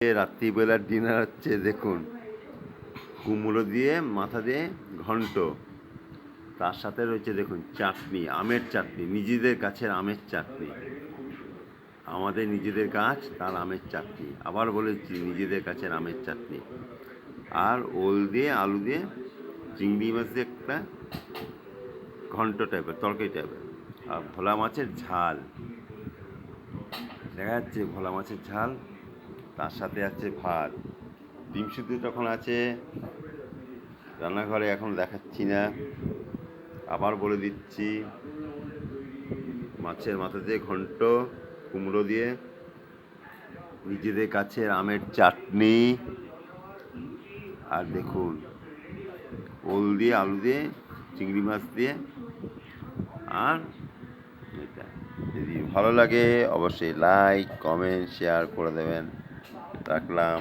রাত্রিবেলার dinner হচ্ছে দেখুন, কুমড়ো দিয়ে মাথা দিয়ে ঘন্ট, তার সাথে রয়েছে দেখুন চাটনি, আমের চাটনি, নিজেদের গাছের আমের চাটনি, আমাদের নিজেদের গাছ তার আমের চাটনি, আবার বলেছি নিজেদের গাছের আমের চাটনি, আর ওল দিয়ে আলু দিয়ে চিংড়ি মাছ দিয়ে একটা ঘন্ট টাইপের তরকারি টাইপের, আর ভোলা মাছের ঝাল দেখা যাচ্ছে, ভোলা মাছের ঝাল, তার সাথে আছে ভাত, ডিম সিদ্ধ তখন আছে রান্নাঘরে, এখন দেখাচ্ছি না, আবার বলে দিচ্ছি মাছের মাথা দিয়ে ঘন্ট, কুমড়ো দিয়ে নিজেদের গাছের আমের চাটনি, আর দেখুন ওল দিয়ে আলু দিয়ে চিংড়ি মাছ দিয়ে, আর এটা যদি ভালো লাগে অবশ্যই লাইক কমেন্ট শেয়ার করে দেবেন। রাখলাম।